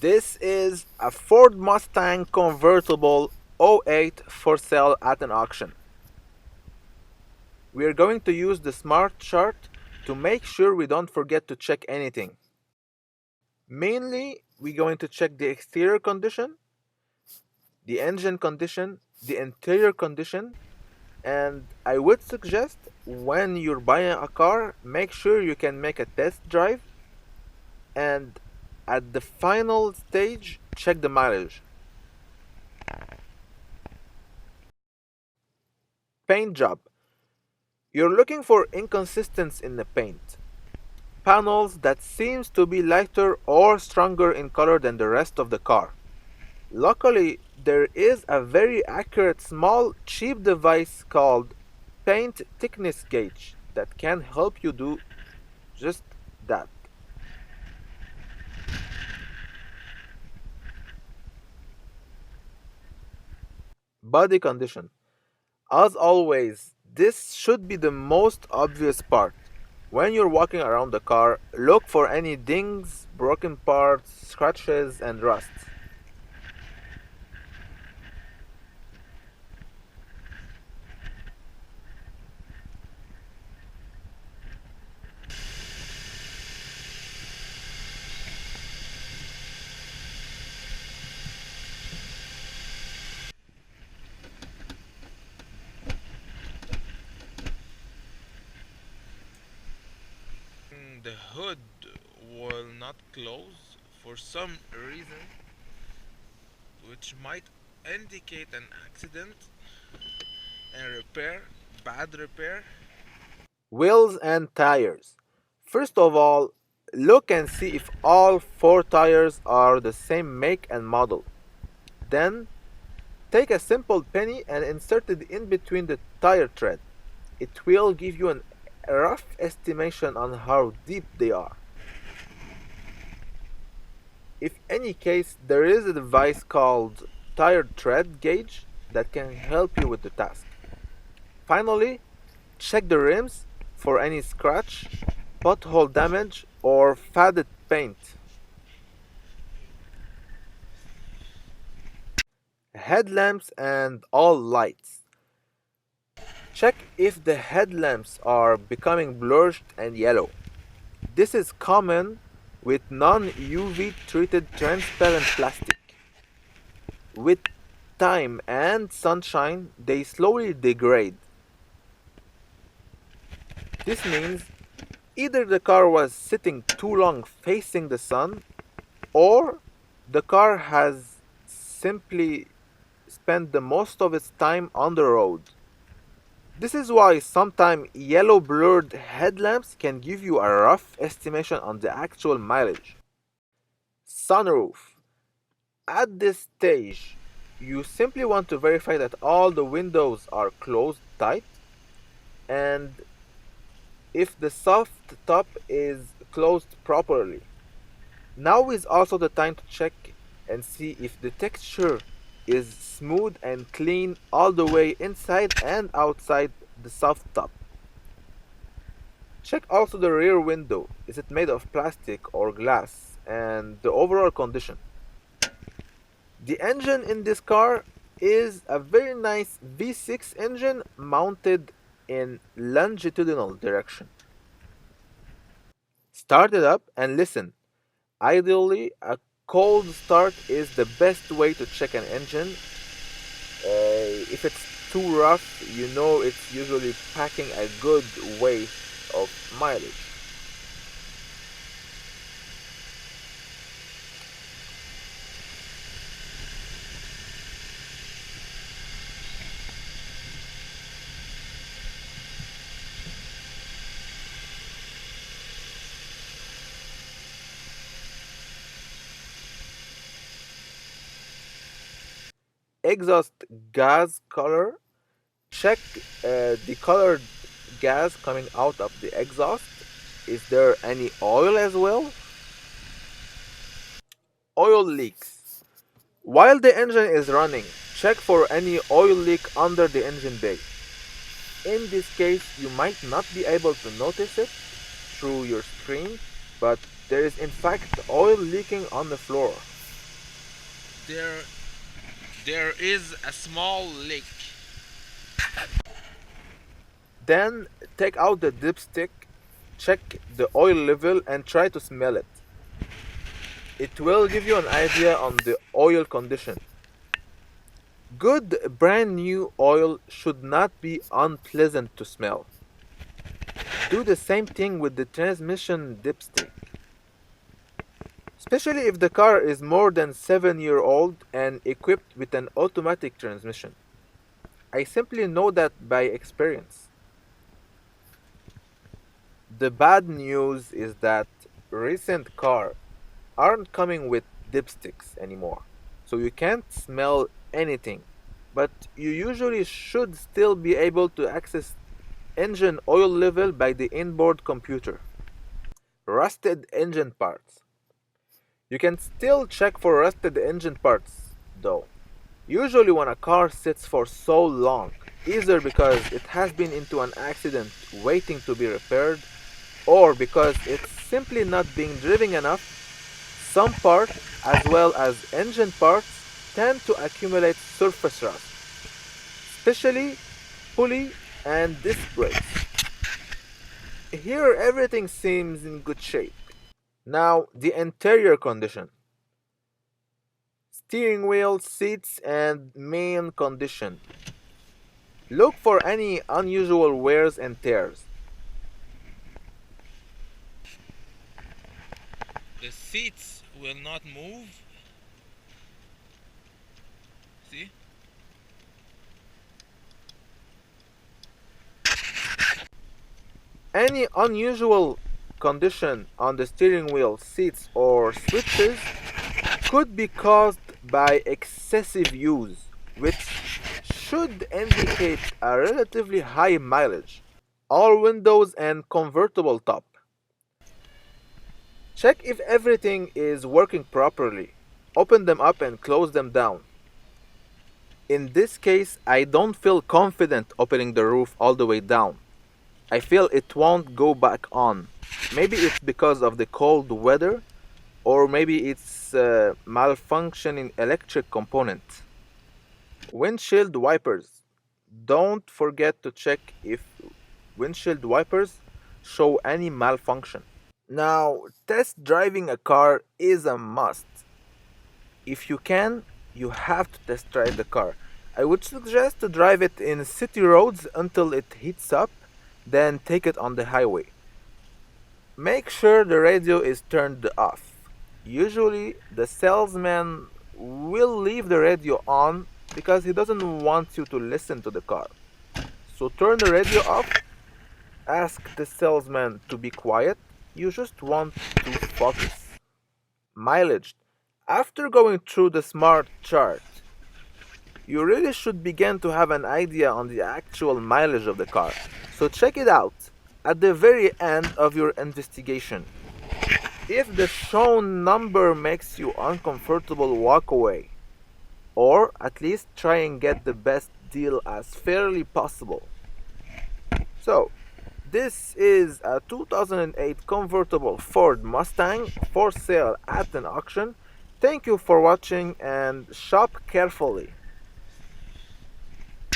This is a Ford Mustang Convertible '08 for sale at an auction. We are going to use the smart chart to make sure we don't forget to check anything. Mainly, we're going to check the exterior condition, the engine condition, the interior condition, and I would suggest when you're buying a car, make sure you can make a test drive, and at the final stage, check the mileage. Paint job. You're looking for inconsistency in the paint. Panels that seems to be lighter or stronger in color than the rest of the car. Luckily, there is a very accurate small cheap device called paint thickness gauge that can help you do just that. Body condition. As always, this should be the most obvious part. When you're walking around the car, look for any dings, broken parts, scratches, and rust. The hood will not close for some reason, which might indicate an accident and repair, bad repair. Wheels and tires. First of all, look and see if all four tires are the same make and model. Then, take a simple penny and insert it in between the tire tread. It will give you a rough estimation on how deep they are. If any case, there is a device called tire tread gauge that can help you with the task. Finally, check the rims for any scratch, pothole damage, or faded paint. Headlamps and all lights. Check if the headlamps are becoming blurred and yellow. This is common with non-UV treated transparent plastic. With time and sunshine, they slowly degrade. This means either the car was sitting too long facing the sun, or the car has simply spent the most of its time on the road. This is why sometimes yellow blurred headlamps can give you a rough estimation on the actual mileage. Sunroof. At this stage, you simply want to verify that all the windows are closed tight, and if the soft top is closed properly. Now is also the time to check and see if the texture is smooth and clean all the way inside and outside the soft top. Check also the rear window. Is it made of plastic or glass? And the overall condition. The engine in this car is a very nice V6 engine mounted in longitudinal direction. Start it up and listen. Ideally, a cold start is the best way to check an engine. If it's too rough, you know it's usually packing a good weight of mileage. Exhaust gas color. Check the colored gas coming out of the exhaust. Is there any oil as well? Oil leaks. While the engine is running, check for any oil leak under the engine bay. In this case, you might not be able to notice it through your screen, but there is in fact oil leaking on the floor. there there is a small leak. Then take out the dipstick, check the oil level, and try to smell it. It will give you an idea on the oil condition. Good brand new oil should not be unpleasant to smell. Do the same thing with the transmission dipstick, especially if the car is more than 7 years old and equipped with an automatic transmission. I simply know that by experience. The bad news is that recent cars aren't coming with dipsticks anymore, so you can't smell anything, but you usually should still be able to access engine oil level by the inboard computer. Rusted engine parts. You can still check for rusted engine parts though. Usually when a car sits for so long, either because it has been into an accident waiting to be repaired or because it's simply not being driven enough, some parts, as well as engine parts, tend to accumulate surface rust, especially pulley and disc brakes. Here everything seems in good shape. Now, the interior condition: steering wheel, seats, and main condition. Look for any unusual wears and tears. The seats will not move. See? Any unusual condition on the steering wheel, seats, or switches could be caused by excessive use, which should indicate a relatively high mileage. All windows and convertible top. Check if everything is working properly. Open them up and close them down. In this case, I don't feel confident opening the roof all the way down. I feel it won't go back on. Maybe it's because of the cold weather, or maybe it's malfunctioning electric component. Windshield wipers. Don't forget to check if windshield wipers show any malfunction. Now, test driving a car is a must. If you can, you have to test drive the car. I would suggest to drive it in city roads until it heats up, then take it on the highway. Make sure the radio is turned off. Usually, the salesman will leave the radio on because he doesn't want you to listen to the car. So turn the radio off, ask the salesman to be quiet. You just want to focus. Mileage. After going through the smart chart, you really should begin to have an idea on the actual mileage of the car. So check it out at the very end of your investigation. If the shown number makes you uncomfortable, walk away. Or at least try and get the best deal as fairly possible. So, this is a 2008 convertible Ford Mustang for sale at an auction. Thank you for watching and shop carefully.